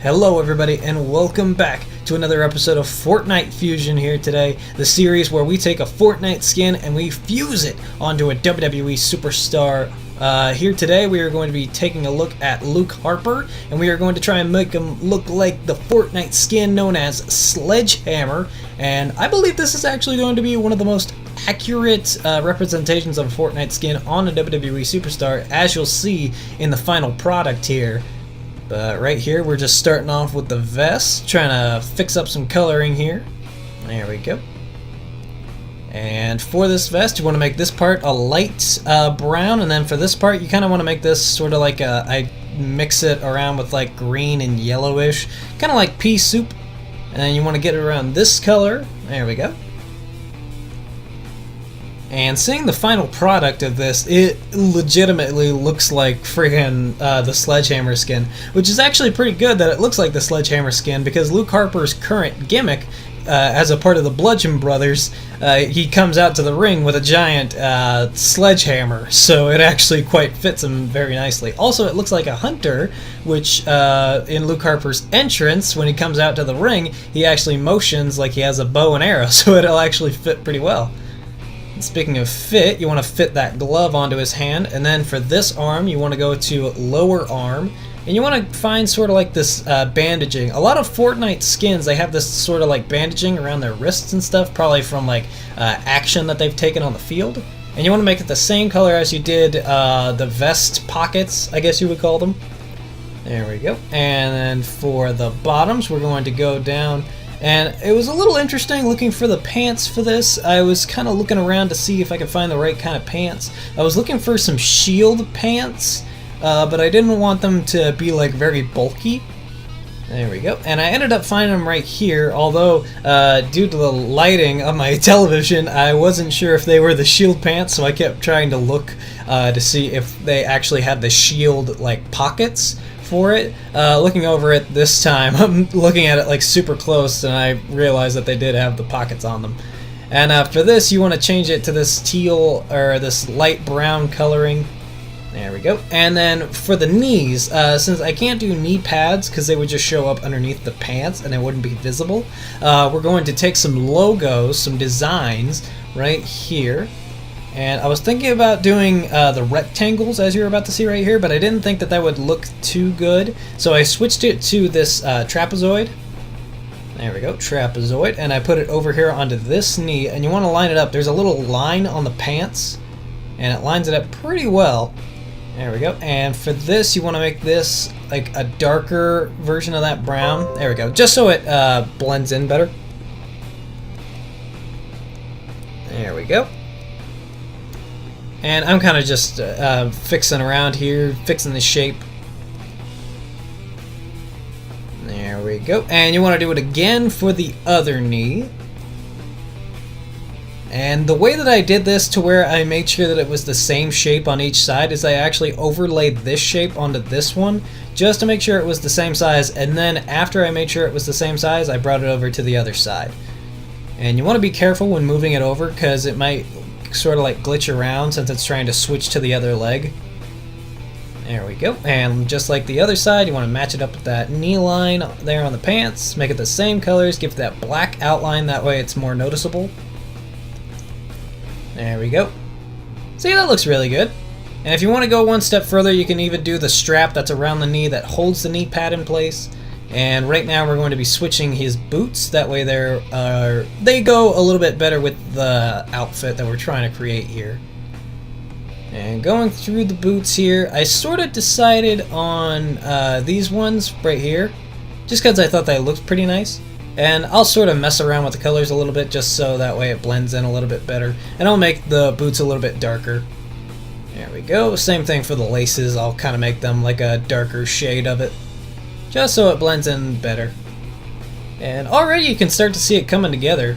Hello everybody and welcome back to another episode of Fortnite Fusion here today, the series where we take a Fortnite skin and we fuse it onto a WWE superstar. Here today we are going to be taking a look at Luke Harper, and we are going to try and make him look like the Fortnite skin known as Sledgehammer, and I believe this is actually going to be one of the most accurate representations of a Fortnite skin on a WWE superstar, as you'll see in the final product here. But right here we're just starting off with the vest, trying to fix up some coloring here. There we go. And for this vest you want to make this part a light brown, and then for this part you kind of want to make this sort of like I mix it around with like green and yellowish, kind of like pea soup, and then you want to get it around this color. There we go. And seeing the final product of this, it legitimately looks like friggin' the Sledgehammer skin, which is actually pretty good that it looks like the Sledgehammer skin, because Luke Harper's current gimmick, as a part of the Bludgeon Brothers, he comes out to the ring with a giant sledgehammer, so it actually quite fits him very nicely. Also, it looks like a hunter, which in Luke Harper's entrance, when he comes out to the ring, he actually motions like he has a bow and arrow, so it'll actually fit pretty well. Speaking of fit, you want to fit that glove onto his hand, and then for this arm you want to go to lower arm, and you want to find sort of like this bandaging. A lot of Fortnite skins, they have this sort of like bandaging around their wrists and stuff, probably from like action that they've taken on the field, and you want to make it the same color as you did the vest pockets, I guess you would call them. There we go. And then for the bottoms we're going to go down. And it was a little interesting looking for the pants for this. I was kind of looking around to see if I could find the right kind of pants. I was looking for some shield pants, but I didn't want them to be like very bulky. There we go. And I ended up finding them right here, although due to the lighting of my television, I wasn't sure if they were the shield pants, so I kept trying to look to see if they actually had the shield like pockets for it. Looking over it this time, I'm looking at it like super close, and I realized that they did have the pockets on them. And for this you want to change it to this teal or this light brown coloring. There we go. And then for the knees, since I can't do knee pads because they would just show up underneath the pants and they wouldn't be visible, we're going to take some logos, some designs right here. And I was thinking about doing the rectangles, as you're about to see right here, but I didn't think that that would look too good, so I switched it to this trapezoid. There we go, trapezoid, and I put it over here onto this knee, and you want to line it up. There's a little line on the pants, and it lines it up pretty well. There we go. And for this, you want to make this like a darker version of that brown. There we go, just so it blends in better. There we go. And I'm kind of just fixing around here, fixing the shape. There we go. And you want to do it again for the other knee. And the way that I did this to where I made sure that it was the same shape on each side is I actually overlaid this shape onto this one just to make sure it was the same size, and then after I made sure it was the same size, I brought it over to the other side. And you want to be careful when moving it over because it might sort of like glitch around since it's trying to switch to the other leg. There we go. And just like the other side, you want to match it up with that knee line there on the pants, make it the same colors, give it that black outline, that way it's more noticeable. There we go. See, that looks really good. And if you want to go one step further, you can even do the strap that's around the knee that holds the knee pad in place. And right now we're going to be switching his boots, that way they go a little bit better with the outfit that we're trying to create here. And going through the boots here, I sort of decided on these ones right here, just because I thought they looked pretty nice. And I'll sort of mess around with the colors a little bit just so that way it blends in a little bit better. And I'll make the boots a little bit darker. There we go. Same thing for the laces, I'll kind of make them like a darker shade of it, just so it blends in better. And already you can start to see it coming together.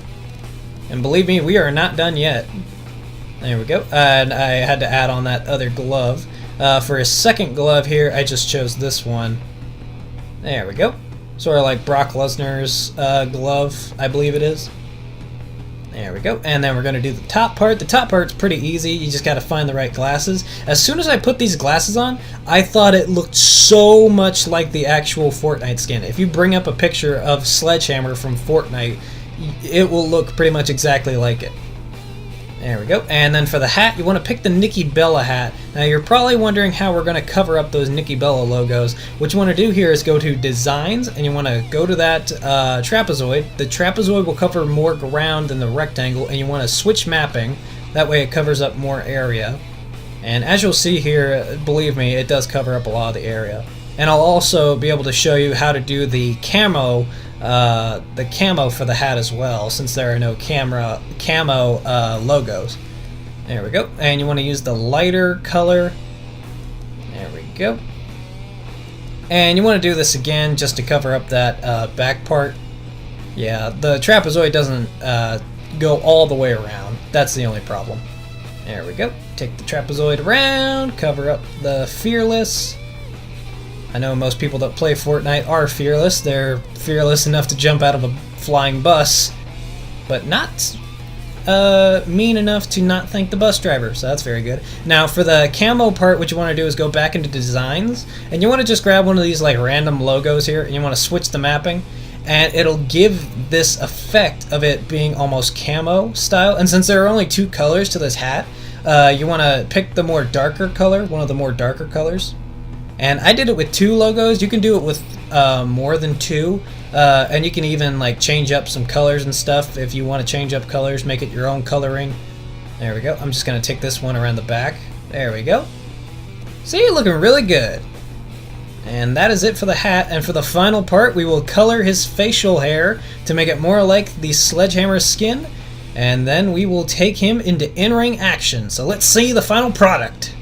And believe me, we are not done yet. There we go. And I had to add on that other glove. For a second glove here, I just chose this one. There we go. Sort of like Brock Lesnar's glove, I believe it is. There we go. And then we're going to do the top part. The top part's pretty easy. You just got to find the right glasses. As soon as I put these glasses on, I thought it looked so much like the actual Fortnite skin. If you bring up a picture of Sledgehammer from Fortnite, it will look pretty much exactly like it. There we go. And then for the hat, you want to pick the Nikki Bella hat. Now you're probably wondering how we're going to cover up those Nikki Bella logos. What you want to do here is go to Designs, and you want to go to that trapezoid. The trapezoid will cover more ground than the rectangle, and you want to switch mapping. That way it covers up more area. And as you'll see here, believe me, it does cover up a lot of the area. And I'll also be able to show you how to do the camo for the hat as well, since there are no camo logos. There we go. And you want to use the lighter color. There we go. And you want to do this again just to cover up that back part. Yeah, the trapezoid doesn't go all the way around. That's the only problem. There we go. Take the trapezoid around, cover up the fearless. I know most people that play Fortnite are fearless. They're fearless enough to jump out of a flying bus, but not mean enough to not thank the bus driver, so that's very good. Now for the camo part, what you want to do is go back into Designs, and you want to just grab one of these like random logos here, and you want to switch the mapping, and it'll give this effect of it being almost camo style. And since there are only 2 colors to this hat, you want to pick the more darker color, one of the more darker colors. And I did it with 2 logos. You can do it with more than 2, and you can even like change up some colors and stuff if you want to change up colors, make it your own coloring. There we go. I'm just gonna take this one around the back. There we go. See, looking really good. And that is it for the hat. And for the final part, we will color his facial hair to make it more like the Sledgehammer skin, and then we will take him into in-ring action. So let's see the final product.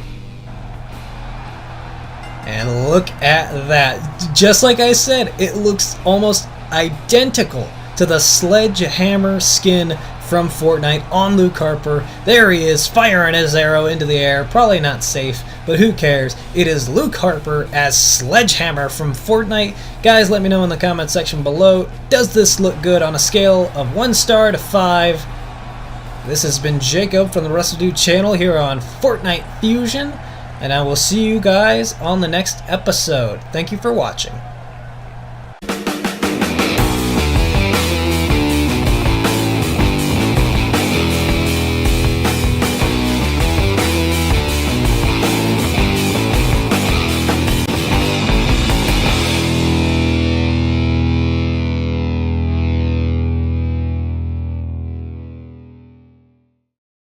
And look at that. Just like I said, it looks almost identical to the Sledgehammer skin from Fortnite on Luke Harper. There he is, firing his arrow into the air. Probably not safe, but who cares? It is Luke Harper as Sledgehammer from Fortnite. Guys, let me know in the comment section below. Does this look good on a scale of 1 star to 5? This has been Jacob from the WRESTLEDUDE channel here on Fortnite Fusion. And I will see you guys on the next episode. Thank you for watching.